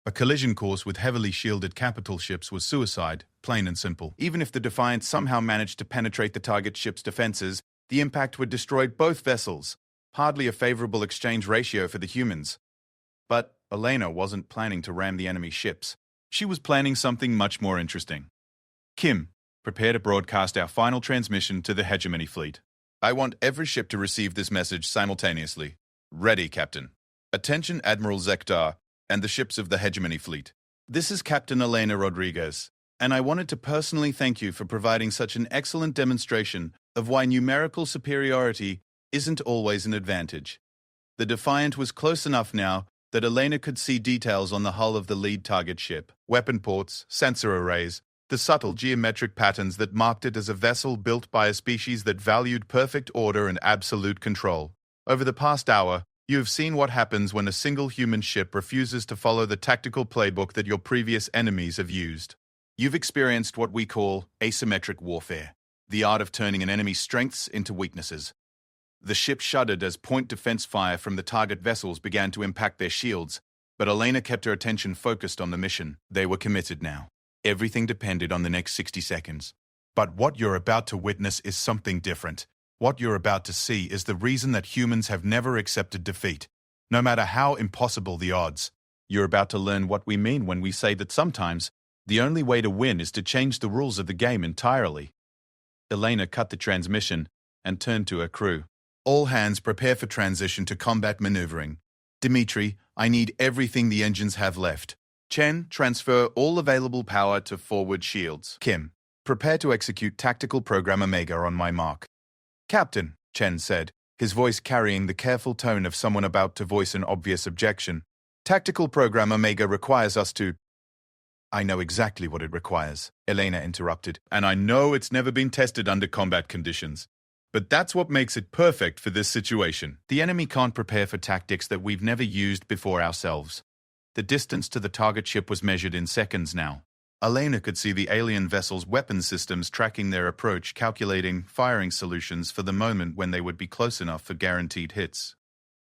A collision course with heavily shielded capital ships was suicide, plain and simple. Even if the Defiant somehow managed to penetrate the target ship's defenses, the impact would destroy both vessels, hardly a favorable exchange ratio for the humans. But Elena wasn't planning to ram the enemy ships. She was planning something much more interesting. Kim, prepare to broadcast our final transmission to the hegemony fleet. I want every ship to receive this message simultaneously. Ready, Captain. Attention, Admiral Zektar and the ships of the hegemony fleet. This is Captain Elena Rodriguez, and I wanted to personally thank you for providing such an excellent demonstration of why numerical superiority isn't always an advantage. The Defiant was close enough now that Elena could see details on the hull of the lead target ship, weapon ports, sensor arrays, the subtle geometric patterns that marked it as a vessel built by a species that valued perfect order and absolute control. Over the past hour, you have seen what happens when a single human ship refuses to follow the tactical playbook that your previous enemies have used. You've experienced what we call asymmetric warfare, the art of turning an enemy's strengths into weaknesses. The ship shuddered as point defense fire from the target vessels began to impact their shields, but Elena kept her attention focused on the mission. They were committed now. Everything depended on the next 60 seconds. But what you're about to witness is something different. What you're about to see is the reason that humans have never accepted defeat, no matter how impossible the odds. You're about to learn what we mean when we say that sometimes the only way to win is to change the rules of the game entirely. Elena cut the transmission and turned to her crew. All hands prepare for transition to combat maneuvering. Dimitri, I need everything the engines have left. Chen, transfer all available power to forward shields. Kim, prepare to execute Tactical Program Omega on my mark. Captain, Chen said, his voice carrying the careful tone of someone about to voice an obvious objection. Tactical Program Omega requires us to... I know exactly what it requires, Elena interrupted, and I know it's never been tested under combat conditions. But that's what makes it perfect for this situation. The enemy can't prepare for tactics that we've never used before ourselves. The distance to the target ship was measured in seconds now. Elena could see the alien vessel's weapon systems tracking their approach, calculating firing solutions for the moment when they would be close enough for guaranteed hits.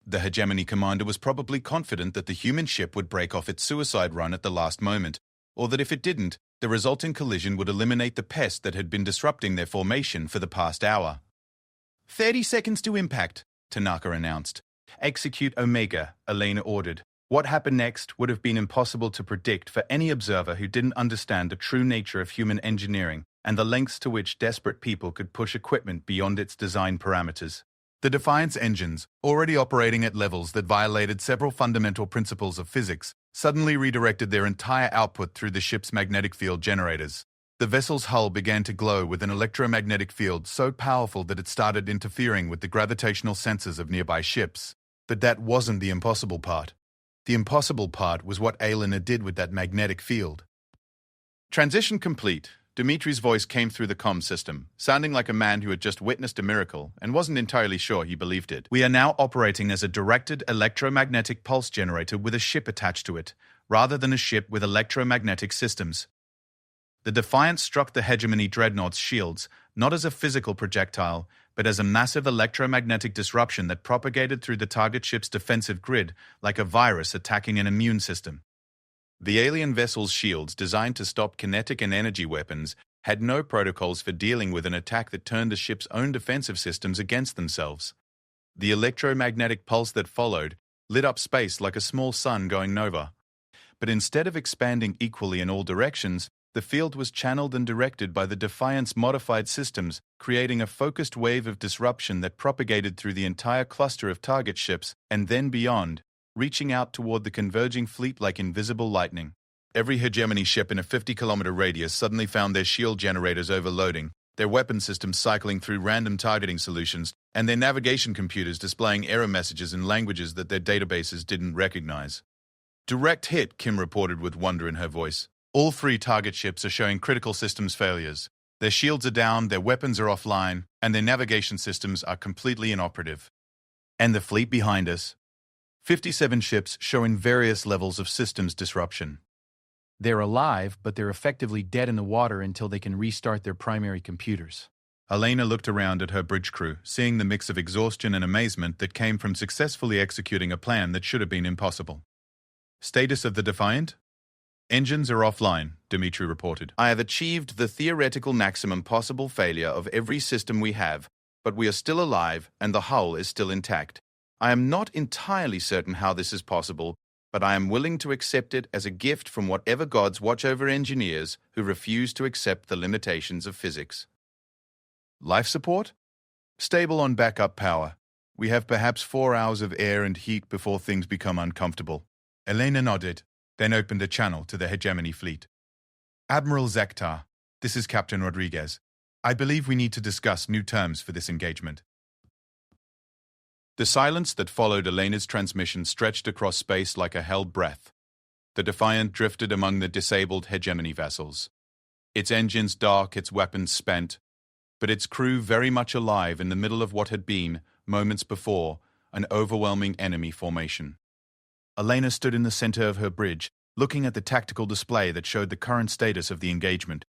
The hegemony commander was probably confident that the human ship would break off its suicide run at the last moment, or that if it didn't, the resulting collision would eliminate the pest that had been disrupting their formation for the past hour. 30 seconds to impact, Tanaka announced. Execute Omega, Elena ordered. What happened next would have been impossible to predict for any observer who didn't understand the true nature of human engineering and the lengths to which desperate people could push equipment beyond its design parameters. The Defiant's engines, already operating at levels that violated several fundamental principles of physics, suddenly redirected their entire output through the ship's magnetic field generators. The vessel's hull began to glow with an electromagnetic field so powerful that it started interfering with the gravitational sensors of nearby ships. But that wasn't the impossible part. The impossible part was what Elena did with that magnetic field. Transition complete. Dimitri's voice came through the comm system, sounding like a man who had just witnessed a miracle and wasn't entirely sure he believed it. We are now operating as a directed electromagnetic pulse generator with a ship attached to it, rather than a ship with electromagnetic systems. The Defiant struck the hegemony dreadnought's shields, not as a physical projectile, but as a massive electromagnetic disruption that propagated through the target ship's defensive grid like a virus attacking an immune system. The alien vessel's shields, designed to stop kinetic and energy weapons, had no protocols for dealing with an attack that turned the ship's own defensive systems against themselves. The electromagnetic pulse that followed lit up space like a small sun going nova. But instead of expanding equally in all directions, the field was channeled and directed by the Defiant's modified systems, creating a focused wave of disruption that propagated through the entire cluster of target ships and then beyond, reaching out toward the converging fleet like invisible lightning. Every hegemony ship in a 50-kilometer radius suddenly found their shield generators overloading, their weapon systems cycling through random targeting solutions, and their navigation computers displaying error messages in languages that their databases didn't recognize. Direct hit, Kim reported with wonder in her voice. All 3 target ships are showing critical systems failures. Their shields are down, their weapons are offline, and their navigation systems are completely inoperative. And the fleet behind us? 57 ships showing various levels of systems disruption. They're alive, but they're effectively dead in the water until they can restart their primary computers. Elena looked around at her bridge crew, seeing the mix of exhaustion and amazement that came from successfully executing a plan that should have been impossible. Status of the Defiant? Engines are offline, Dimitri reported. I have achieved the theoretical maximum possible failure of every system we have, but we are still alive and the hull is still intact. I am not entirely certain how this is possible, but I am willing to accept it as a gift from whatever gods watch over engineers who refuse to accept the limitations of physics. Life support? Stable on backup power. We have perhaps 4 hours of air and heat before things become uncomfortable. Elena nodded, then opened a channel to the hegemony fleet. Admiral Zektar, this is Captain Rodriguez. I believe we need to discuss new terms for this engagement. The silence that followed Elena's transmission stretched across space like a held breath. The Defiant drifted among the disabled hegemony vessels. its engines dark, its weapons spent, but its crew very much alive in the middle of what had been, moments before, an overwhelming enemy formation. Elena stood in the center of her bridge, looking at the tactical display that showed the current status of the engagement.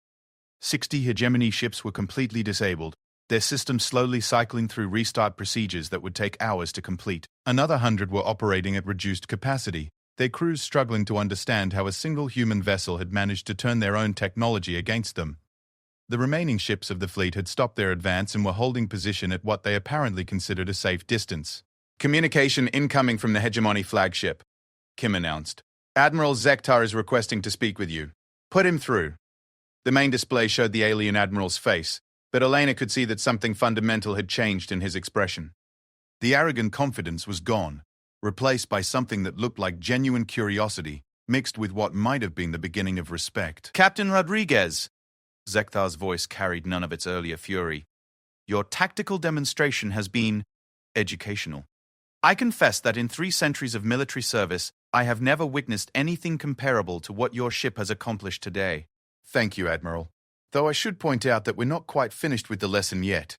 60 hegemony ships were completely disabled, their systems slowly cycling through restart procedures that would take hours to complete. Another 100 were operating at reduced capacity, their crews struggling to understand how a single human vessel had managed to turn their own technology against them. The remaining ships of the fleet had stopped their advance and were holding position at what they apparently considered a safe distance. "Communication incoming from the hegemony flagship," Kim announced. "Admiral Zektar is requesting to speak with you. Put him through." The main display showed the alien admiral's face, but Elena could see that something fundamental had changed in his expression. The arrogant confidence was gone, replaced by something that looked like genuine curiosity, mixed with what might have been the beginning of respect. "Captain Rodriguez," Zektar's voice carried none of its earlier fury, "your tactical demonstration has been educational. I confess that in 3 centuries of military service, I have never witnessed anything comparable to what your ship has accomplished today." "Thank you, Admiral. Though I should point out that we're not quite finished with the lesson yet."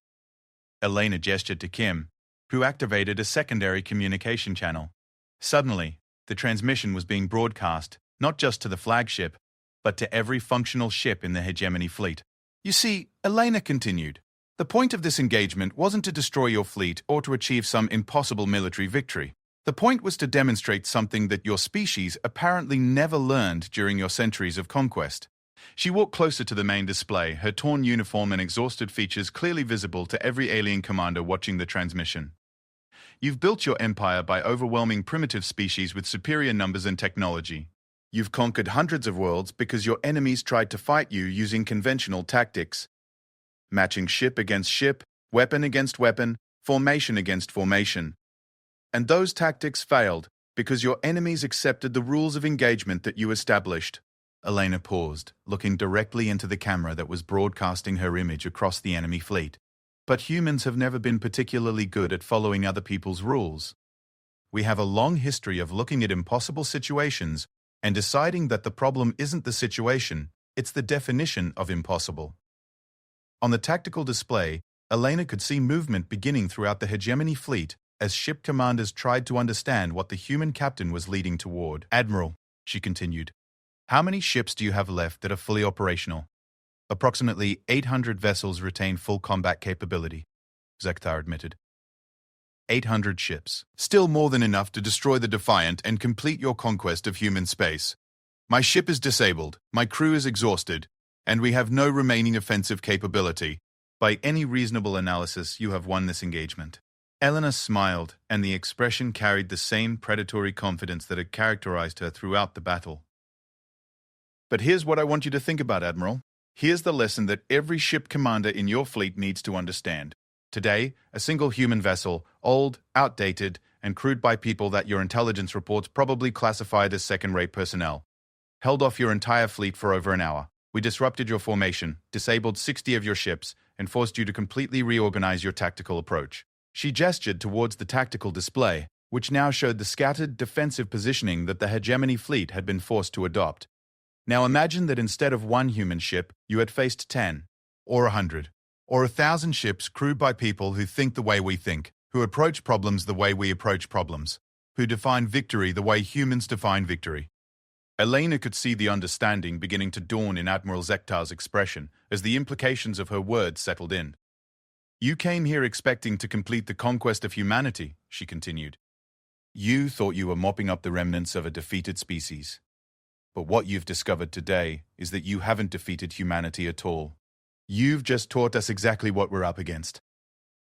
Elena gestured to Kim, who activated a secondary communication channel. Suddenly, the transmission was being broadcast, not just to the flagship, but to every functional ship in the hegemony fleet. "You see," Elena continued, "the point of this engagement wasn't to destroy your fleet or to achieve some impossible military victory. The point was to demonstrate something that your species apparently never learned during your centuries of conquest." She walked closer to the main display, her torn uniform and exhausted features clearly visible to every alien commander watching the transmission. "You've built your empire by overwhelming primitive species with superior numbers and technology. You've conquered hundreds of worlds because your enemies tried to fight you using conventional tactics. Matching ship against ship, weapon against weapon, formation against formation. And those tactics failed because your enemies accepted the rules of engagement that you established." Elena paused, looking directly into the camera that was broadcasting her image across the enemy fleet. "But humans have never been particularly good at following other people's rules. We have a long history of looking at impossible situations and deciding that the problem isn't the situation, it's the definition of impossible." On the tactical display, Elena could see movement beginning throughout the hegemony fleet as ship commanders tried to understand what the human captain was leading toward. "Admiral," she continued, "how many ships do you have left that are fully operational?" "Approximately 800 vessels retain full combat capability," Zektar admitted. 800 ships. Still more than enough to destroy the Defiant and complete your conquest of human space. My ship is disabled, my crew is exhausted, and we have no remaining offensive capability. By any reasonable analysis, you have won this engagement." Elena smiled, and the expression carried the same predatory confidence that had characterized her throughout the battle. "But here's what I want you to think about, Admiral. Here's the lesson that every ship commander in your fleet needs to understand. Today, a single human vessel, old, outdated, and crewed by people that your intelligence reports probably classified as second-rate personnel, held off your entire fleet for over an hour. We disrupted your formation, disabled 60 of your ships, and forced you to completely reorganize your tactical approach." She gestured towards the tactical display, which now showed the scattered defensive positioning that the hegemony fleet had been forced to adopt. "Now imagine that instead of 1 human ship, you had faced 10, or 100, or 1,000 ships crewed by people who think the way we think, who approach problems the way we approach problems, who define victory the way humans define victory." Elena could see the understanding beginning to dawn in Admiral Zektar's expression as the implications of her words settled in. "You came here expecting to complete the conquest of humanity," she continued. "You thought you were mopping up the remnants of a defeated species. But what you've discovered today is that you haven't defeated humanity at all. You've just taught us exactly what we're up against."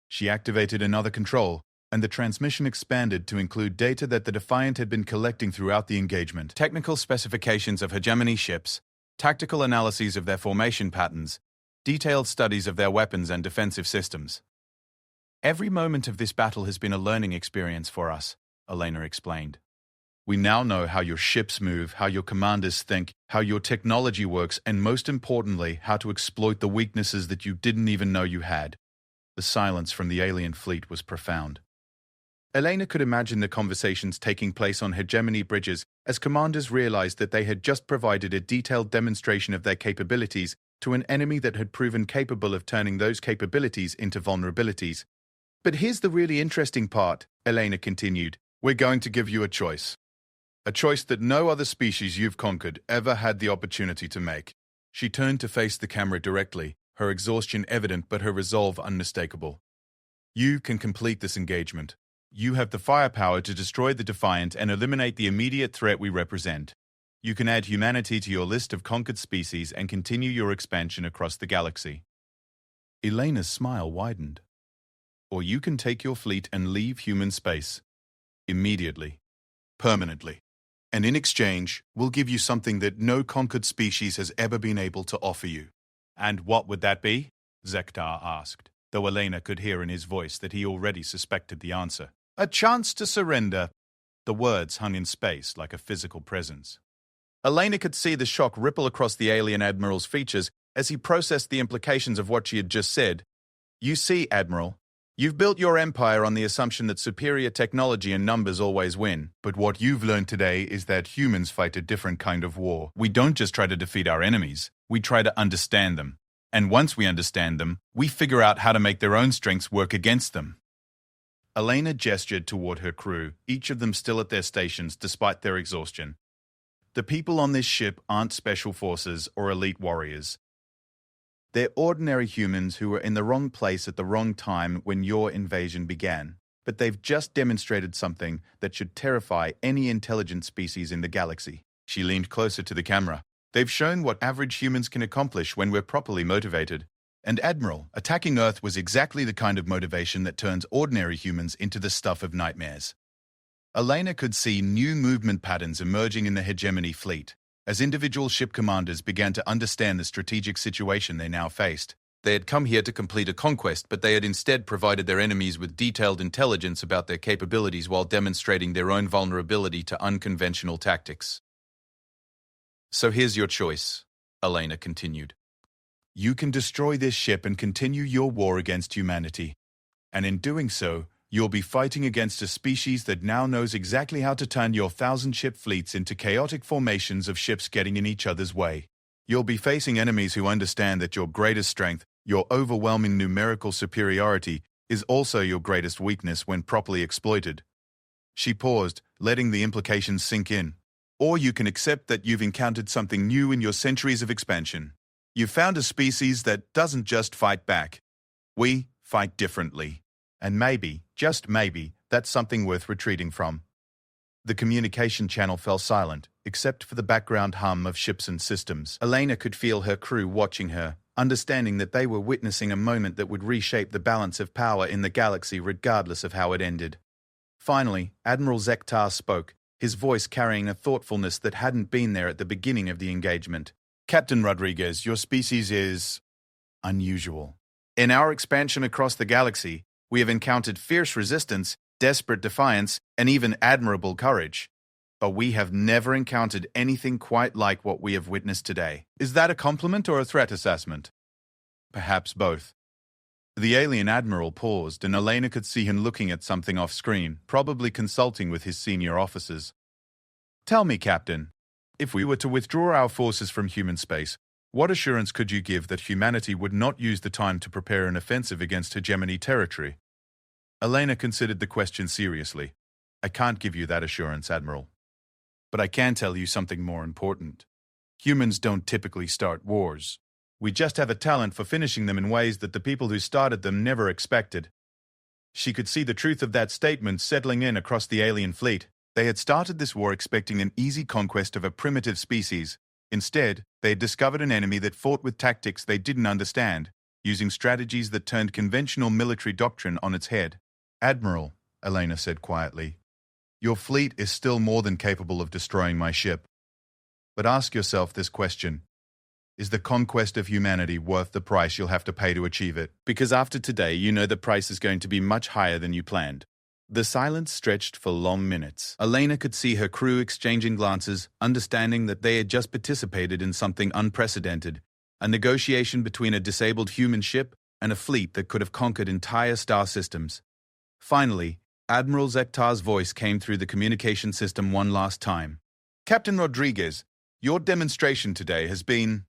She activated another control, and the transmission expanded to include data that the Defiant had been collecting throughout the engagement. Technical specifications of hegemony ships, tactical analyses of their formation patterns, detailed studies of their weapons and defensive systems. "Every moment of this battle has been a learning experience for us," Elena explained. "We now know how your ships move, how your commanders think, how your technology works, and most importantly, how to exploit the weaknesses that you didn't even know you had." The silence from the alien fleet was profound. Elena could imagine the conversations taking place on hegemony bridges as commanders realized that they had just provided a detailed demonstration of their capabilities to an enemy that had proven capable of turning those capabilities into vulnerabilities. But here's the really interesting part, Elena continued. We're going to give you a choice. A choice that no other species you've conquered ever had the opportunity to make. She turned to face the camera directly, her exhaustion evident but her resolve unmistakable. You can complete this engagement. You have the firepower to destroy the Defiant and eliminate the immediate threat we represent. You can add humanity to your list of conquered species and continue your expansion across the galaxy. Elena's smile widened. Or you can take your fleet and leave human space. Immediately. Permanently. And in exchange, we'll give you something that no conquered species has ever been able to offer you. And what would that be? Zektar asked, though Elena could hear in his voice that he already suspected the answer. A chance to surrender. The words hung in space like a physical presence. Elena could see the shock ripple across the alien admiral's features as he processed the implications of what she had just said. You see, Admiral, you've built your empire on the assumption that superior technology and numbers always win. But what you've learned today is that humans fight a different kind of war. We don't just try to defeat our enemies, we try to understand them. And once we understand them, we figure out how to make their own strengths work against them. Elena gestured toward her crew, each of them still at their stations despite their exhaustion. The people on this ship aren't special forces or elite warriors. They're ordinary humans who were in the wrong place at the wrong time when your invasion began. But they've just demonstrated something that should terrify any intelligent species in the galaxy. She leaned closer to the camera. They've shown what average humans can accomplish when we're properly motivated. And Admiral, attacking Earth was exactly the kind of motivation that turns ordinary humans into the stuff of nightmares. Elena could see new movement patterns emerging in the hegemony fleet. As individual ship commanders began to understand the strategic situation they now faced. They had come here to complete a conquest, but they had instead provided their enemies with detailed intelligence about their capabilities while demonstrating their own vulnerability to unconventional tactics. So here's your choice, Elena continued. You can destroy this ship and continue your war against humanity. And in doing so, you'll be fighting against a species that now knows exactly how to turn your 1,000-ship fleets into chaotic formations of ships getting in each other's way. You'll be facing enemies who understand that your greatest strength, your overwhelming numerical superiority, is also your greatest weakness when properly exploited. She paused, letting the implications sink in. Or you can accept that you've encountered something new in your centuries of expansion. You've found a species that doesn't just fight back. We fight differently. And maybe, just maybe, that's something worth retreating from. The communication channel fell silent, except for the background hum of ships and systems. Elena could feel her crew watching her, understanding that they were witnessing a moment that would reshape the balance of power in the galaxy regardless of how it ended. Finally, Admiral Zektar spoke, his voice carrying a thoughtfulness that hadn't been there at the beginning of the engagement. Captain Rodriguez, your species is unusual. In our expansion across the galaxy, we have encountered fierce resistance, desperate defiance, and even admirable courage. But we have never encountered anything quite like what we have witnessed today. Is that a compliment or a threat assessment? Perhaps both. The alien admiral paused, and Elena could see him looking at something off-screen, probably consulting with his senior officers. Tell me, Captain, if we were to withdraw our forces from human space, what assurance could you give that humanity would not use the time to prepare an offensive against hegemony territory? Elena considered the question seriously. I can't give you that assurance, Admiral. But I can tell you something more important. Humans don't typically start wars. We just have a talent for finishing them in ways that the people who started them never expected. She could see the truth of that statement settling in across the alien fleet. They had started this war expecting an easy conquest of a primitive species. Instead, they had discovered an enemy that fought with tactics they didn't understand, using strategies that turned conventional military doctrine on its head. Admiral, Elena said quietly, your fleet is still more than capable of destroying my ship. But ask yourself this question. Is the conquest of humanity worth the price you'll have to pay to achieve it? Because after today, you know the price is going to be much higher than you planned. The silence stretched for long minutes. Elena could see her crew exchanging glances, understanding that they had just participated in something unprecedented, a negotiation between a disabled human ship and a fleet that could have conquered entire star systems. Finally, Admiral Zektar's voice came through the communication system one last time. Captain Rodriguez, your demonstration today has been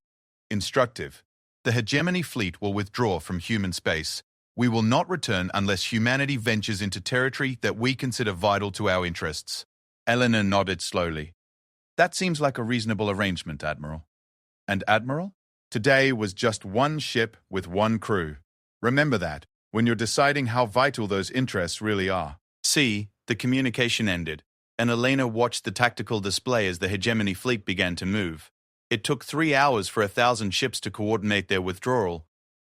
instructive. The hegemony fleet will withdraw from human space. We will not return unless humanity ventures into territory that we consider vital to our interests. Eleanor nodded slowly. That seems like a reasonable arrangement, Admiral. And Admiral? Today was just one ship with one crew. Remember that when you're deciding how vital those interests really are. See, the communication ended, and Elena watched the tactical display as the hegemony fleet began to move. It took 3 hours for 1,000 ships to coordinate their withdrawal,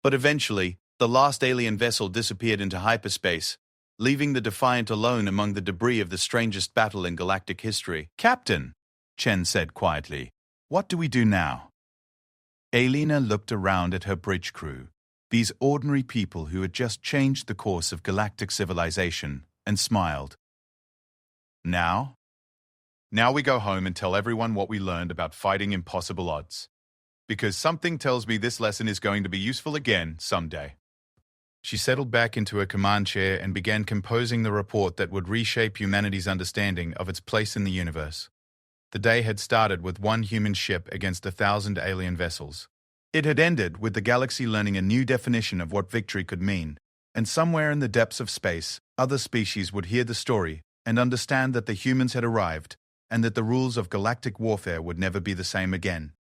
but eventually, the last alien vessel disappeared into hyperspace, leaving the Defiant alone among the debris of the strangest battle in galactic history. Captain, Chen said quietly, what do we do now? Elena looked around at her bridge crew, these ordinary people who had just changed the course of galactic civilization, and smiled. Now? Now we go home and tell everyone what we learned about fighting impossible odds. Because something tells me this lesson is going to be useful again someday. She settled back into her command chair and began composing the report that would reshape humanity's understanding of its place in the universe. The day had started with one human ship against 1,000 alien vessels. It had ended with the galaxy learning a new definition of what victory could mean, and somewhere in the depths of space, other species would hear the story and understand that the humans had arrived, and that the rules of galactic warfare would never be the same again.